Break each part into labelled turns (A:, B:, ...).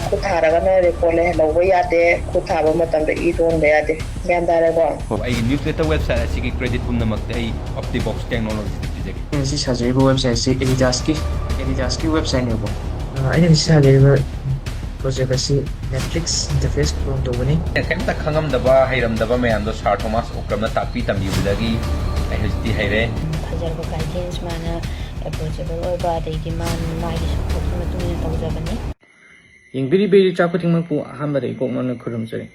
A: खुद थारगना रिपोर्ट ले लौब यादे खुद थाब मतमदे इ दोनबे यादे ग्यान तारेको
B: ꯑꯩ ꯅ꯭ꯌꯨꯁꯂꯦꯇꯔ ꯋꯦꯕꯁꯥꯏꯠ ꯑꯁꯤꯒꯤ ꯀ꯭ꯔꯦꯗꯤꯠ ꯄꯨꯝꯅꯃꯛꯇꯤ ꯑꯩ OptiBox ꯇꯦꯛꯅꯣꯂꯣꯖꯤꯗ ꯄꯤꯖꯒꯦ
C: ꯉꯁꯤ ꯁꯥꯖꯔꯤꯕ ꯋꯦꯕꯁꯥꯏꯠꯁꯤ ꯑꯦꯗꯤꯗꯥꯁꯀꯤ ꯋꯦꯕꯁꯥꯏꯠꯅꯦꯕꯀꯣ ꯑꯩꯅ ꯉꯁꯤ ꯁꯥꯖꯔꯤꯕ ꯄ꯭ꯔꯣꯖꯦꯛ ꯑꯁꯤ ꯅꯦꯠꯐ꯭ꯂꯤꯛꯁ ꯏꯟꯇꯔꯐꯦꯁ ꯀ꯭ꯂꯣꯟ ꯇꯧꯕꯅꯤ
B: ꯀꯩꯝꯇ ꯈꯪꯉꯝꯗꯕ ꯍꯩꯔꯝꯗꯕ ꯃꯌꯥꯝꯗꯣ ꯁꯥꯔ ꯊꯣꯃꯥꯁ ꯑꯣꯀ꯭ꯔꯝꯅ ꯇꯥꯛꯄꯤ ꯇꯝꯕꯤꯕꯗꯒꯤ ꯑꯩ ꯍꯧꯖꯤꯛꯇꯤ ꯍꯩꯔꯦ
D: ꯐꯖꯔꯕ ꯒꯥꯏꯗꯦꯟꯁ ꯃꯥꯅ ꯑꯦꯄ꯭ꯔꯣꯆꯦꯕꯜ ꯑꯣꯏꯕ ꯑꯗꯩꯗꯤ ꯃꯥꯒꯤ ꯁꯞꯄꯣꯔꯠꯀꯤ ꯃꯇꯨꯡ ꯏꯟꯅ ꯇꯧꯖꯕꯅꯤ
C: ꯌꯦꯡꯕꯤꯔꯤꯕ ꯏꯆꯥ ꯈꯨꯗꯤꯡꯃꯛꯄꯨ ꯑꯍꯥꯟꯕꯗ ꯏꯀꯣꯛꯅꯅ ꯈꯨꯔꯨꯝꯖꯔꯤ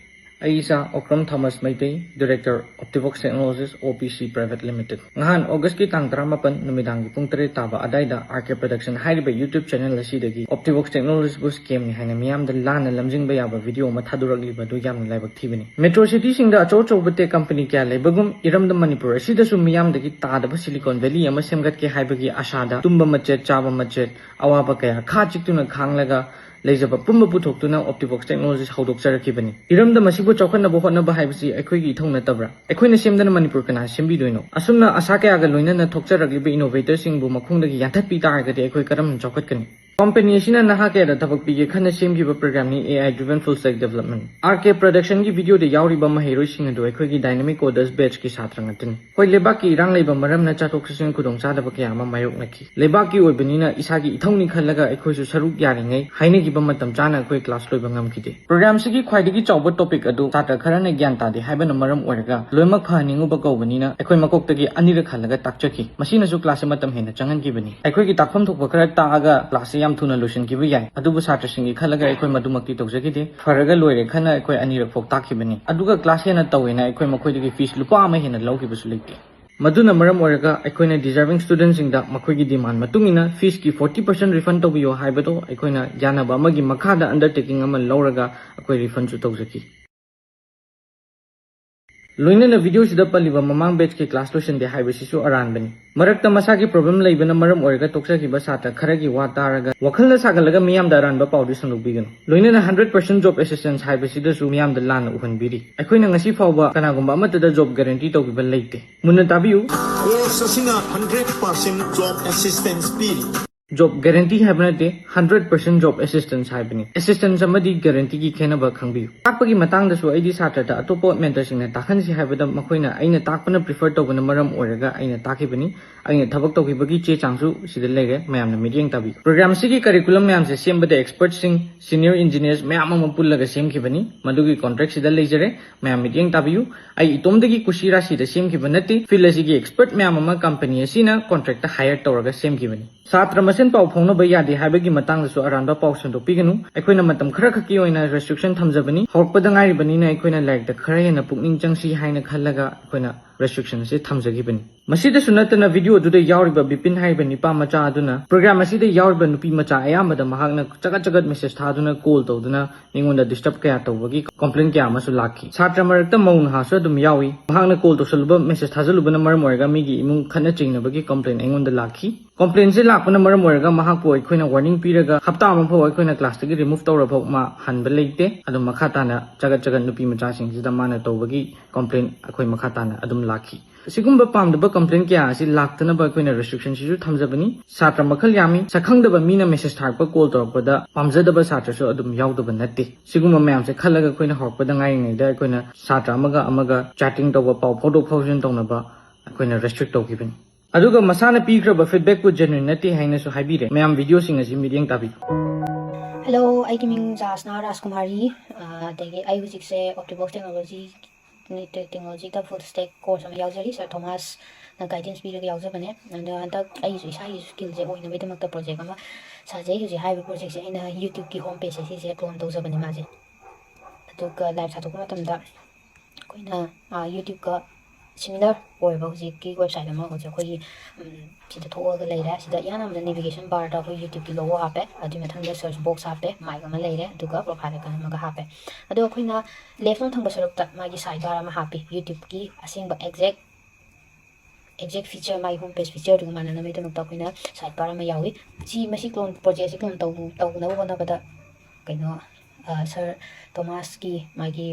C: ꯑꯩ ꯏꯆꯥ Okram Thomas Meitei director Optibox technologies OPC private limited ꯅꯍꯥꯟ ꯑꯣꯒꯁꯀꯤ ꯇꯥꯡ 19 ꯅꯨꯃꯤꯗꯥꯡꯒꯤ ꯄꯨꯡ 8 ꯇꯥꯕ ꯑꯗꯥꯏꯗ RK ꯄ꯭ꯔꯣꯗꯛꯁꯟ ꯍꯥꯏꯔꯤꯕ ꯌꯨꯇ꯭ꯌꯨꯕ ꯆꯦꯅꯦꯜ ꯑꯁꯤꯗꯒꯤ ꯑꯣꯞꯇꯤꯕꯣꯛꯁ ꯇꯦꯛꯅꯣꯂꯣꯖꯤꯕꯨ ꯁ꯭ꯀꯦꯝꯅꯤ ꯍꯥꯏꯅ ꯃꯤꯌꯥꯝꯗ ꯂꯥꯟꯅ ꯂꯝꯖꯤꯡꯕ ꯌꯥꯕ ꯚꯤꯗꯤꯑꯣ ꯑꯃ ꯊꯥꯗꯣꯔꯛꯂꯤꯕ ꯑꯗꯨ ꯌꯥꯝꯅ ꯂꯥꯏꯕꯛ ꯊꯤꯕꯅꯤ ꯃꯦꯇ꯭ꯔꯣ ꯁꯤꯇꯤꯁꯤꯡꯗ ꯑꯆꯧ ꯑꯆꯧꯕ ꯇꯦꯛ ꯀꯝꯄꯅꯤ ꯀꯌꯥ ꯂꯩꯕꯒꯨꯝ ꯏꯔꯝꯗꯝ ꯃꯅꯤꯄꯨꯔ ꯑꯁꯤꯗꯁꯨ ꯃꯤꯌꯥꯝꯗꯒꯤ ꯇꯥꯗꯕ ꯁꯤꯂꯤꯀꯣꯟ ꯚꯦꯂꯤ ꯑꯃ ꯁꯦꯝꯒꯠꯀꯦ ꯍꯥꯏꯕꯒꯤ ꯑꯁꯥꯗ ꯇꯨꯝꯕ ꯃꯆꯦꯠ ꯆꯥꯕ ꯃꯆꯦꯠ ꯑꯋꯥꯕ ꯀꯌꯥ ꯈꯥ ꯆꯤꯛꯇꯨꯅ ꯈꯥꯡꯂꯒ ꯂꯩꯖꯕ ꯄꯨꯝꯕ ꯄꯨꯊꯣꯛꯇꯨꯅ OptiBox ꯇꯦꯛꯅꯣꯂꯣꯖꯤꯁ ꯍꯧꯗꯣꯛꯆꯔꯛꯈꯤꯕꯅꯤ ꯏꯔꯝꯗꯝ ꯑꯁꯤꯕꯨ ꯆꯥꯎꯈꯠꯅꯕ ꯍꯣꯠꯅꯕ ꯍꯥꯏꯕꯁꯤ ꯑꯩꯈꯣꯏꯒꯤ ꯏꯊꯧ ꯅꯠꯇꯕ꯭ꯔꯥ ꯑꯩꯈꯣꯏꯅ ꯁꯦꯝꯗꯅ ꯃꯅꯤꯄꯨꯔ ꯀꯅꯥ ꯁꯦꯝꯕꯤꯗꯣꯏꯅꯣ ꯑꯁꯨꯝꯅ ꯑꯁꯥ ꯀꯌꯥꯒ ꯂꯣꯏꯅꯅ ꯊꯣꯛꯆꯔꯛꯂꯤꯕ ꯏꯅꯣꯚꯦꯇꯔꯁꯤꯡꯕꯨ ꯃꯈꯣꯡꯗꯒꯤ ꯌꯥꯟꯊꯠꯄꯤ ꯇꯥꯔꯒꯗꯤ ꯑꯩꯈꯣꯏ ꯀꯔꯝꯅ ꯆꯥꯎꯈꯠꯀꯅꯤ ꯀꯝꯄꯦꯅꯤ ꯑꯁꯤꯅ ꯅꯍꯥ ꯀꯌꯥꯗ ꯊꯕꯛ ꯄꯤꯒꯦ ꯈꯟꯅ ꯁꯦꯝꯈꯤꯕ ꯄ꯭रोग्राꯝꯅꯤ AI driven full stack development RK प्रोडक्शनगी वीडियो दे यावरिबा महैरोइसिंग अदु अखोइगी डायनामिक कोडर्स बैच की छात्र ngatini hoi lebaki irang leiba maramna chathok chasin khudong chadaba kya ama mayoknaki lebaki oibanina isagi ithongni khallaga akhoi su saruk yaringai hainagiba matam chana akhoi class loiba ngamkide program sigi khwaidagi chawba topic adu chatra kharana gyan tade haibana maram oiraga loimak phaninguba kawbanina akhoi makoktagi anira khallaga takchaki masina su class matam hena changankibani akhoi gi takpham thokba khara taaga class yam thuna lotion kibu yai adubu satra singi khalaga akhoi madumakti tawjagide faraga loire khana akhoi anirak phok takibani aduga class hena tawena akhoi makhoi fees lupa ama hena lawkibusu leite maduna maram oraga akhoi na deserving students sing da makhoi gi demand matungina fees ki 40% refund tawbiyo haibado akhoi na janaba amagi makhada undertaking ama lawraga akhoi refund su tawjaki लोइनना video सिदा पलिबा ममांग batch के class लोशन दे हाइबसिसु अरानबनी मरक्ता मसा की प्रॉब्लम लैबना मरम ओरगा तोक्साखिबा साता खरगी वा तारगा वखलना सागलगा मियाम दा अरानबा पाउडी संलुबिगन लोइनना 100% जॉब असिस्टेंस हाइबसिदसु मियाम दा लाना उहनबिरी अखोइना ngasi फावबा कनागुम्बा अमतदा जॉब गारंटी तौगिबा लैते मुन्ना ताबियु
E: ससिना 100% जॉब असिस्टेंस पीरी
C: जॉब गारंटी हाइबनते 100% जॉब असिस्टेंस हाइबनी असिस्टेंस अमदी गारंटी की खेनबा खंगबियु ताकपगी मतांगदसु आइदी सात्रदा अतोपो मेंटरसिंगना ताखनसि हाइबदा मखोइना आइना ताकपना प्रिफर तौबना मरम ओरगा आइना ताकिबनी आइना थबक तौगिबगी चे चांगसु सिदा लेगे मयामना मीडियम ताबी प्रोग्राम सिगी करिकुलम मयाम से सेमबदा एक्सपर्ट सिंग सीनियर इंजीनियर्स मयाम अमा पुल्लगा सेमखिबनी मदुगी कॉन्ट्रैक्ट सिदा लेजरे मयाम मीडियम ताबियु आई इतोमदगी कुशिरा सिदा सेमखिबा नति फिल असिगी एक्सपर्ट मयाम अमा कंपनी असिना कॉन्ट्रैक्ट हायर तौरगा सेमखिबनी छात्र मसेन पाउ फौनबा यादे हाइबगी मतंगदसु अरानबा पाउ संदोपिगनु अखोइना मतम खरा खकी ओइना रेस्ट्रिक्शन थमजबनी हौरपदा ngairibani na अखोइना लाइक द खरा हेना पुकनिंग चंगसी हाइना खल्लगा अखोइना रेस्ट्रिक्शन से थमजगिबनी मसीदा सुनतना वीडियो दुदे यावरिबा बिपिन हाइबनी पा मचा अदुना प्रोग्राम असिदा यावरिबा नुपी मचा अयामदा महागना चगत चगत मेसेज थादुना कॉल तौदुना निंगोंदा डिस्टर्ब कया तौबगी कंप्लेंट कया अमसु लाखी छात्र मरकता मौन हासु अदुम यावी महागना कॉल तौसलुबा मेसेज थाजलुबना मरम ओरगा मिगी इमुंग खन्ना चिंगनबगी कंप्लेंट अइंगोंदा लाखी कंप्लेंट से लापना मरम ओरगा महाकु अखोइना वार्निंग पीरगा हप्ता अमा फौ अखोइना क्लास तगी रिमूव तौरा फौ मा हनबा लेते अदुम मखाताना चगत चगत नुपी मचा सिंगसिदा माना तौबगी कंप्लेंट अखोइ मखाताना अदुम लाखी सिगुम्बा पामदबा कंप्लेंट क्या असि लाक्तनबा अखोइना रेस्ट्रिक्शन सिजु थमजबनी छात्र मखल यामी सखंगदबा मीना मेसेज थारपा कॉल तौरपदा पामजदबा छात्रसु अदुम यावदबा नत्ते सिगुम्बा मयाम से खलगा अखोइना हरपदा ngaingaiदा अखोइना छात्र अमगा चैटिंग तौबा पाउ फोटो फाउजन तौनबा अखोइना रेस्ट्रिक्ट तौगिबनी अदुगा मसाना पीग्रबा फीडबैक पु जेन्युइन नत्ते हाइनासु हाइबिरे मयाम वीडियो सिंग असि मीडियम ताबी
D: हेलो आई मिंग जासना राजकुमारी देगे आई हुजिकसे ऑप्टिबॉक्स टेक्नोलॉजी का फुल स्टैक कोर्स में यावजरी सर थॉमस ना गाइडेंस पीरगा यावजबने अंदो हंतक आई इसाई स्किल जे ओइना बेदमक प्रोजेक्ट अमा साजे हुजि हाइबे प्रोजेक्ट से इन यूट्यूब की होम पेज से क्लोन तौजबने माजे अदुगा लाइव साथोक मतमदा कोइना यूट्यूब का सिमिलर ओइबा हुजि की वेबसाइट अमा होजे कोई सिदा थोगा लेरे सिदा यानामदा नेविगेशन बार दा कोई यूट्यूब की लोगो हापे अदु मथंग सर्च बॉक्स हापे माइक अमा लेरे अदुगा प्रोफाइल का अमा हापे अदु अखोइना लेफ्ट नं थंग सरक मागी साइड बार अमा हापे यूट्यूब की असेंग exact feature my home page feature दु मानना मे तमक अखोइना साइड बार अमा यावी सी मसी क्लोन प्रोजेक्ट से क्लोन तौना होनाबदा कइनो सर थॉमस की मागी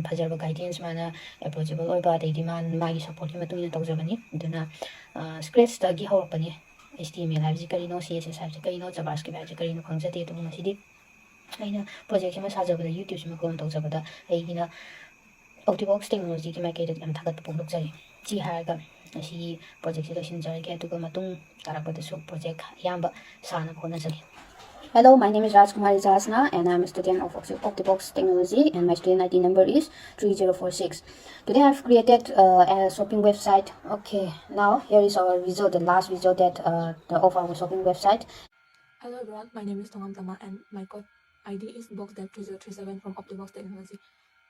D: फजरबा गाइडेंस माना अप्रोचेबल ओइबा देदी मागी सपोर्ट की मतुंग तौजबनी दुना स्क्रैच तगी हौरपनी HTML हाइबजे करिनो CSS हाइबजे करिनो जावास्क्रिप्ट हाइबजे करिनो खंगजते तो मसीदी ꯑꯩꯅ ꯄ꯭ꯔꯣꯖꯦꯛꯁꯤꯃ ꯁꯥꯖꯕꯗ ꯌꯨꯇ꯭ꯌꯨꯕꯁꯤꯃ ꯀ꯭ꯂꯣꯟ ꯇꯧꯖꯕꯗ ꯑꯩꯒꯤꯅ ꯑꯣꯞꯇꯤꯕꯣꯛꯁ ꯇꯦꯛꯅꯣꯂꯣꯖꯤꯒꯤ ꯃꯥꯏꯀꯩꯗ ꯌꯥꯝ ꯊꯥꯒꯠꯄ ꯐꯣꯡꯗꯣꯛꯆꯔꯤ ꯁꯤ ꯍꯥꯏꯔꯒ ꯑꯁꯤꯒꯤ ꯄ꯭ꯔꯣꯖꯦꯛꯁꯤ ꯂꯣꯏꯁꯤꯟꯖꯔꯒꯦ ꯑꯗꯨꯒ ꯃꯇꯨꯡ ꯇꯥꯔꯛꯄꯗꯁꯨ ꯄ꯭ꯔꯣꯖꯦꯛ ꯑꯌꯥꯝꯕ ꯁꯥꯅꯕ ꯍꯣꯠꯅꯖꯒꯦ. Hello, my name is Rajkumari Jasna and I'm a student of Optibox Technology and my student ID number is 3046. Today I've created a shopping website. Okay, now here is our result, the last result that of our shopping website.
F: Hello everyone, my name is Thongam Tama and my code ID is boxdev3037 from Optibox Technology.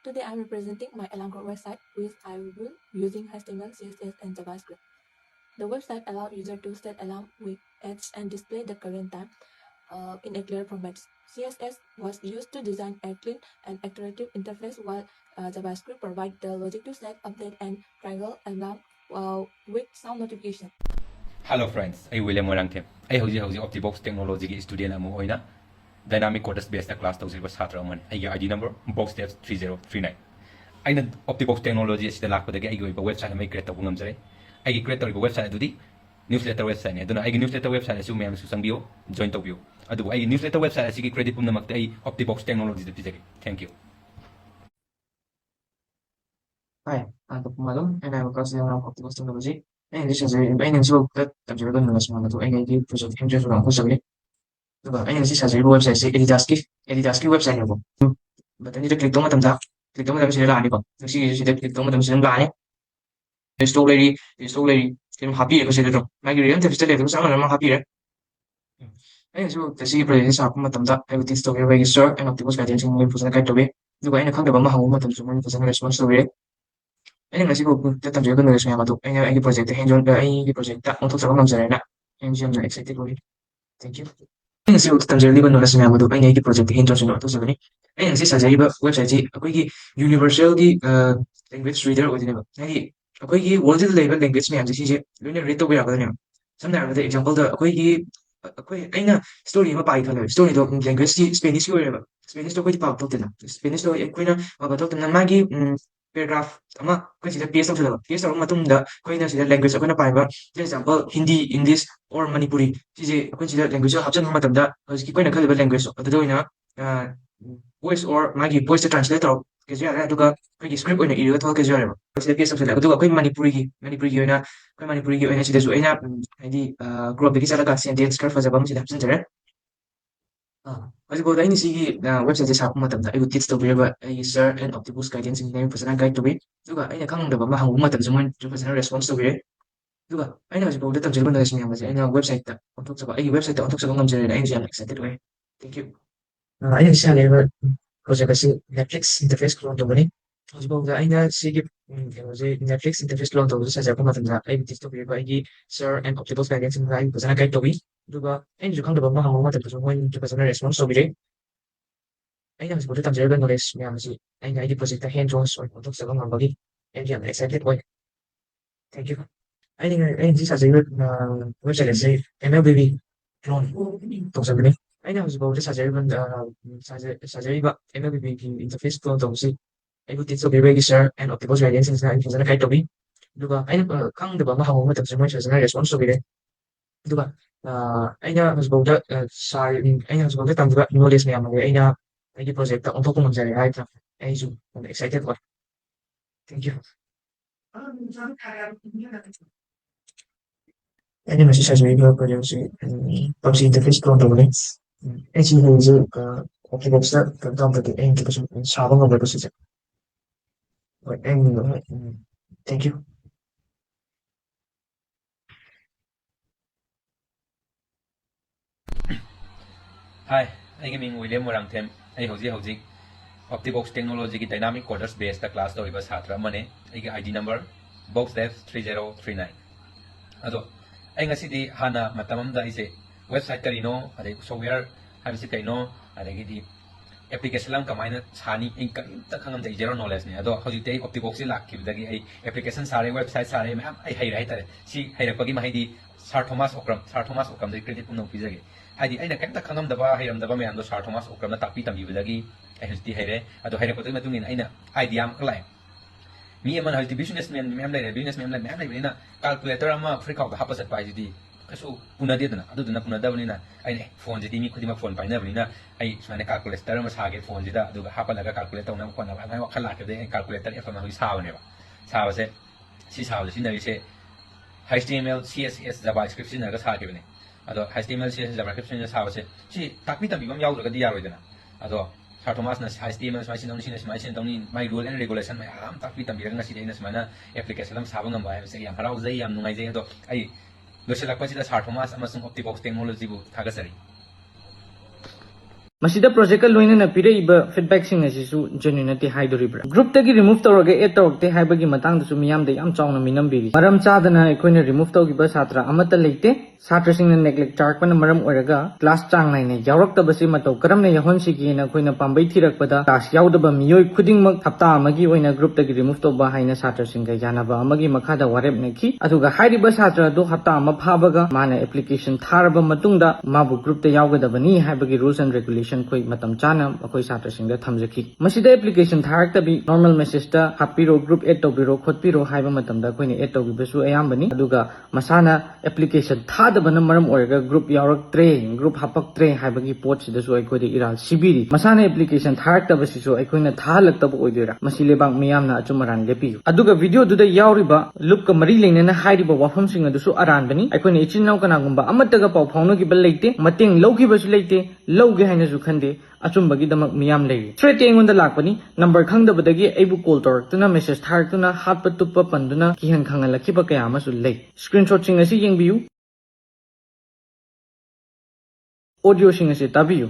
F: Today I'm representing my Alarm Code website which I will build using HTML, CSS and JavaScript. The website allows user to set alarm with ads and display the current time in a clear format. CSS was used to design a clean and iterative interface while JavaScript provides the logic to set, update and trigger alarm with sound notification.
B: Hello friends, I William Morangthem. I house Optibox Technology student amoina Dynamic Coders based class to silver Satra man. I ID number boxdev3039. I know Optibox Technology is the lack of the website I make create a woman. I create a website to the newsletter website. I don't know I newsletter website as you may have join to view. I do I newsletter website as you credit from the Optibox Technology. Thank you.
C: Hi, I'm Malum, and I'm a president of Optibox Technology. And this is a main result that I'm going to any project interest from Hosami. And this is a website, Edidaski website. But I need to click on them. Click on them, see the line. See the click on them, see the line. It's totally I'm happy because it's my real deficit is I'm happy. And so the sea project up Matamda, I would install a register and Optibox guidance in the Pusaka to be. The way I come to Mahoma to someone for some response to it. And as you go to the Japan, any project, any project that won't talk about Zarena, and I'm excited for it. Thank you. And so Tanzania no national do any project in Johnson to 70. And this as a website, a quick universal language reader with any a quick world label language name. This is a read the way of the name. Sometimes the example the a quick story of a Python story language Spanish wherever. Spanish to quit pop to Spanish to Equina about Dr. Maggie paragraph. Consider piece of the piece of Matunda, Quina language of a fiber. For example, Hindi, English, or Manipuri. This is a considered language of Matamda, as Kikoina Kalibal language of the Doina, voice or Maggie voice the translator. Kazia to go script in the area talk as well. The piece of the Manipuri, Manipuri, and the Zuena, and group the Kisaka sentence for the Bamsi Absent. As go any see website is happening matam I would teach to be a sir and Optibox guidance in name personal guide to be. Duga I can't have a matam someone to personal response to be. Duga I know about the Tamil in a website on talks about a website on talks about I'm excited way. Thank you. I understand ever project Netflix interface clone to money. As about the Ina see Netflix interface clone to as a matam I would teach to be by sir and Optibox guidance in name personal guide to be. Duga and you come to Bahama to someone to personal response to be. I know about the Tamil knowledge, Yamsi, and I deposit the hand joints or talks along my body, and I'm excited way. Thank you. I think this has a website is safe, MLBB clone talks about it. I know about this has a MLBB interface clone to see. I would teach to be register and Optibox guidance in the guide to be. Duga I know come to Bahama to someone personal response to be. Duga I know about that sorry I know about the Tamil knowledge I know I project on top of the I'm excited one. Thank you. Any message has been produced PUBG interface controlling. As you know, Optibox can dump the end to the Sabang of the position. Thank you.
B: Hi, I'm William Morangthem. I house Optibox Technology Dynamic Coders based class to River Satra Mane. I ID number boxdev3039. Ado, I ngasi hana matamam da ise website karino, ade software habisi kaino, ade application lang kamaina chani in takangam da zero knowledge ne. Ado hojite Optibox lak kibdagi ai application sare website sare me ai hai rai tare. Si hai rakagi mahidi Sir Thomas Okram the credit no pizage. Hadi I can't come the bar, I am the Bame and the Sir Thomas Okram tapi tam yudagi, I has the hair, at the hair of the Matun in idea client. Me and my businessman, businessman like calculator, I'm a freak of the opposite by the कसूँ पुनदेदना अदुदना पुनदबनिना अने phone से मी खुद phone पाइनबनिना आई सुमाने calculator अमा सागे phone से हापलगा calculate तौना खोना भाई वखल लाके calculator F अमा साबनेबा साबसे सी साबसे सिनरिसे HTML CSS Java script सिनरगा सागिबने अदो HTML CSS Java script सिनर साबसे सी ताकपि तबिबम याउदरगदि यारोइदना अदो Sir Thomas na HTML smai sin tawni my rule and regulation mai am takpi tambirang na sida ina smana application lam sabang am ba se yam harau zai yam nungai zai do ai loselak pasida Sir Thomas amasung Optibox technology bu thagasari
C: मसीदा project का लोइना ना पिरे इबा feedback सिंग असिसु genuinity हाइदोरिब्रा group तगी रिमूव तौरगे एड तौरते हाइबगी मतंग दसु मियाम दे याम चावना मिनम बिरी मरम चादना अखोइना रिमूव तौगिबा छात्र अमता लेते छात्र सिंगना नेग्लेक्ट चारकपन मरम ओरगा क्लास चांग नाइने यावरक्तबसि मतौ करमने यहोनसिगिना अखोइना पाम्बै थिरकपदा क्लास यावदबा मियोय खुदिंगमक हप्ता अमगी ओइना ग्रुप तगी रिमूव तौबा हाइना छात्र सिंगा यानाबा अमगी मखादा वारेप नेखि अथुगा हाइरिबा छात्र दो हप्ता अम फाबगा माना एप्लीकेशन थारबा मतुंगदा माबु ग्रुप ते यावगदबनी हाइबगी रूल्स एंड रेगुलेशन कोई मतम चाना अखोई छात्र सिंगा थमजखि मसीदा एप्लीकेशन थारक्तबी नॉर्मल मैसेज ता हापिरो ग्रुप एड तौबिरो खोदपिरो हाइबा मतमदा अखोइना एड तौबिबसु अयामबनी अदुगा मसाना एप्लीकेशन थादबना मरम ओरगा ग्रुप यावरक्त्रे ग्रुप हापक्त्रे हाइबगी पोट सिदसु अखोइदे इराल सिबिरी मसाना एप्लीकेशन थारक्तबसिसु अखोइना थाहलक्तब ओइदोरा मसी लेबांग मियामना अचुमरान लेपियु अदुगा वीडियो दुदा यावरिबा लुपका मरी लेनेना हाइरिबा वाफम सिंग अदुसु अरानबनी अखोइना इचिननाव कनागुंबा अमतगा पाउ फाउनगिबा लेते मतेंग लौगिबसु लेते लौगे हाइनासु खंदे अचुंबगीदमक मियाम लेरी थ्रेट एंगोंदा लाकपनी नंबर खंगदबदगी एबु कॉल तौरक्तुना मेसेज थारक्तुना हातप तुप्प पंदुना किहन खंगलखिबा कया अमसु लै स्क्रीनशॉट सिंग असि येंबियु ऑडियो सिंग असि ताबियु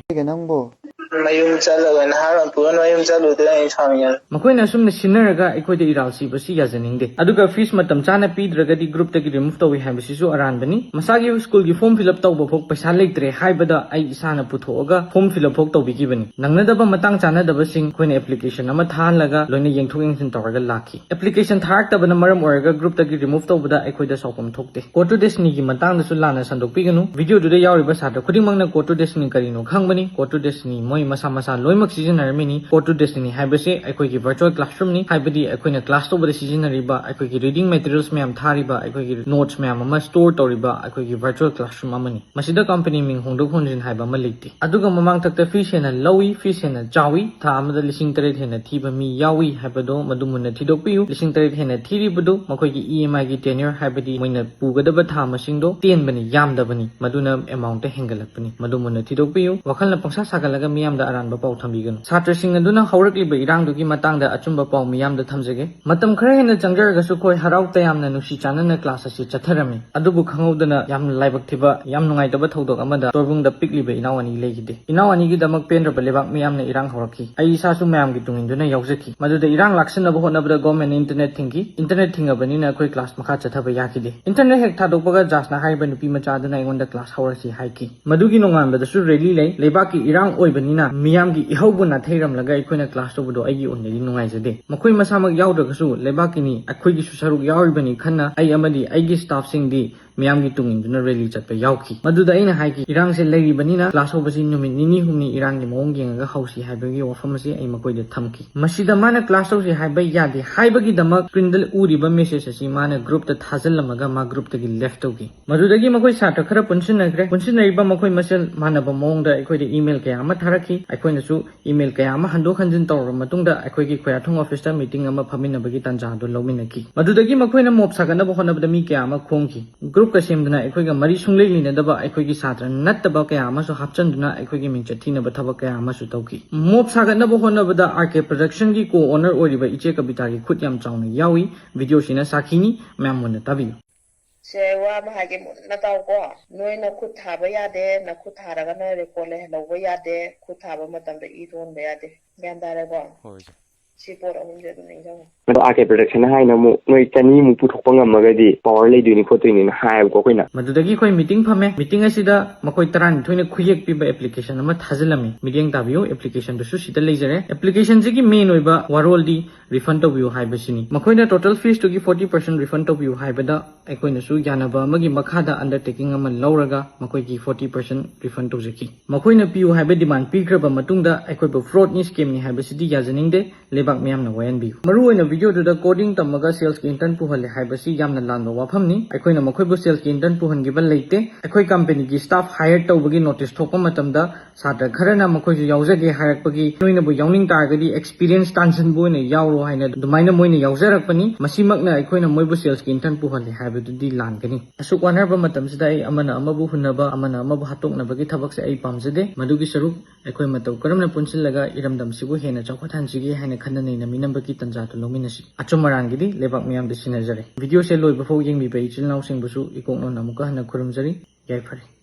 A: mayum chalo and haram puan mayum chalo de ai chamiya
C: मखोइना सुमने सिनरगा अखोइदे इरालसी बसी याजनिंगदे अदुगा फीस मतम चाना पीद्रगदी ग्रुप तगी रिमूव तौइ हाबसिसु अरानबनी मसागी स्कूल की फॉर्म फिलअप तौब फोक पैसा लेत्रे हाइबदा आई इसाना पुथोगा फॉर्म फिलअप फोक तौबिगिबनी नंगनदबा मतंग चानादबा सिंग खोइना एप्लीकेशन अमा थानलगा लोइना येंथोक येंसिन तौरगा लाखी एप्लीकेशन थारक्तबना मरम ओरगा ग्रुप तगी रिमूव तौबदा अखोइदा सौपम थोकते कोटु डेस्नी की मतंगदसु लाना संदोकपिगनु वीडियो दुदे यावरिबा सादा खुदिंगमंगना कोटु डेस्नी करिनो खंगबनी कोटु डेस्नी मोइ मसा मसा लोइमक सिजनरमिनी कोटु डेस्नी हाइबसे अखोइगी वर्चुअल क्लासरूम नि हाइबदी अखोइना क्लास तौबदा सिजनरिबा अखोइगी रीडिंग मटेरियल्स मैम थारिबा अखोइगी नोट्स मैम अमा स्टोर तौरिबा अखोइगी वर्चुअल क्लासरूम अमनी मसिदा कंपनी मिंग होंदोक होंजिन हाइबा अमा लेते अदुगा ममांग तकता फीस हेना लौई फीस हेना चावी था अमदा लिसिंग तरेट हेना थीबा मी यावी हाइबदो मदुमुना थिदोकपियु लिसिंग तरेट हेना थीरिबदो मखोइगी EMI की टेन्योर हाइबदी मोइना पुगदबा था मसिंगदो तेनबनी यामदबनी मदुना अमाउंट हेंगलकपनी मदुमुना थिदोकपियु वखलना पंसा सागलगा मियामदा अरानबा पाउ थंबिगनु छात्रसिंग अदुना हौरक्लिबा इरांगदुगी मतंगदा अचुंबा पाउ मियामदा थमजगे मतम खरा हेना चंगरगसु खोय हराउ तयामना नुसी चानना क्लास असि चथरमी अदुबु खंगौदना याम लाइबक्थिबा याम नुंगाइतबा थौदोक अमदा तोरबुंगदा पिकलिबा इनावानी लेगिदे इनावानी गी दमक पेंद्रबा लेबाक मियामना इरांग हौरखी आई सासु मयाम गी तुंगिंदुना यावजखी मदुदा इरांग लाक्सनबा होनबदा गवर्नमेंट इंटरनेट थिंगी इंटरनेट थिंगबनिना खोय क्लास मखा चथबा याखिदे इंटरनेट हेक थादोकबगा जासना हाइबा नुपी मचादना आइगोंदा क्लास हौरसी हाइकी मदुगी नोंगानबदसु रेली लै लेबाकी इरांग ओइबनिना मियामगी इहौबु नाथैरमलगा अखोइना क्लास तौबदो आइगी ओनली नुंगाइजदे मखोइ मसामक यावदगसु लेबाकीनी अखोइगी सुसरुक यावरिबनी खन्ना आई अमदी आइगी स्टाफ सिंगदी मियामगी तुंगिंदुना रैली चटपा यावखी मदुदा अइना हाइकी इरांग से लैरिबनिना क्लास होबसि नुमित निनी हुमनी इरांग की मोंग येंगा हौसी हाइबगी वफमसि आई मकोइदे थमकी मसिदा माना क्लास होसी हाइबा यादे हाइबगी दमक स्क्रीनदल उरिबा मेसेज असि माना ग्रुप त थाजलमगा मा ग्रुप तगी लेफ्ट तौगी मदुदगी मकोइ सात्र खरा पुनसिनरिबा मकोइ मसेल मानबा मोंगदा अखोइदे ईमेल कया अमा थारखी अखोइनसु ईमेल कया अमा हंदोक हंजिन तौर मतुंगदा अखोइगी खोयाथोंग ऑफिसता मीटिंग अमा फमिनबगी तंजादो लौमिनकी मदुदगी मकोइना मोप सागनबा होनबदा मी कया अमा खोंगी ग्रुप का सेमदना अखोइगा मरी सुंगलै लिनदबा अखोइगी छात्र नत्तबा कया अमासु हापचंदुना अखोइगी मिंग चथिनबा थबक कया अमासु तौकी मोप सागनबा होनबदा आरके प्रोडक्शन की को ओनर ओरिबा इचे कविता की खुद याम चावना यावी वीडियो सिना साखीनी मैम मुन ताबियु
A: se wa ma ha ge na taw ko noi na khut thaba ya de na khut tharaga na record le lo ya de khut thaba matam da I don ba ya de gan da le ko si por on je ni jang
G: मदो आके production हाइना मु नोइ चनी मु पुथोकपा ngमगदि power लेदुनि खोतुनि न HYBE को कोइना
C: मदुदगी खोइ meeting फमे meeting असिदा मकोइ तरान थोइने खुयेक पिबा application अमा थाजलमी medium ताबियो application दुसु सिदा लेजरे application जिगी main ओइबा वारोल दि refund तोबियो हाइबसिनी मकोइना total fees तुगी 40% refund तोबियो हाइबदा अकोइनसु यानाबा मगी मखादा undertaking अमा लौरगा मकोइगी 40% रिफंड तोजकी मकोइना पियो हाइबे डिमांड पिख्रबा मतुंगदा अकोइबो फ्रॉड नि स्कीम नि हाइबसिदि याजनिंगदे लेबाक मियामना वायनबियु मरुओइना वीडियो दुदा कोडिंग तमगा सेल्स की इंटर्न पुहले हाइबसी यामना लानबा वाफमनी अखोइना मखोइबु सेल्स की इंटर्न पुहनगिबा लेते अखोइ कंपनी की स्टाफ हायर तौबगी नोटिस थोपा मतमदा सात्र खरना मखोइजु यावजगे हायरकपगी नोइनाबु यावनिंग तारगदी एक्सपीरियंस तानसनबु ओइना यावरो हाइना दुमाइना मोइना यावजरकपनी मसिमकना अखोइना मोइबु सेल्स की इंटर्न पुहले हाइबदुदी लानगनी असुक वानरबा मतमसिदा आई अमना अमबु हुनबा अमना अमबु हातोकनबगी थबकसे आई पामजदे मदुगी सरुक अखोइ मतौ करमना पुनसिलगा इरमदमसिबु हेना चौखथानसिगे हाइना खननैना मिनम्बगी तंजातु लोमिनसि अचुमरांगिदी लेबाक मियामदि सिनाजरे वीडियो से लोइबफौ येंबिबा इचिलनाउ सिंगबुसु इकोकनो नमुका हना खुरुमजरी याइफरे।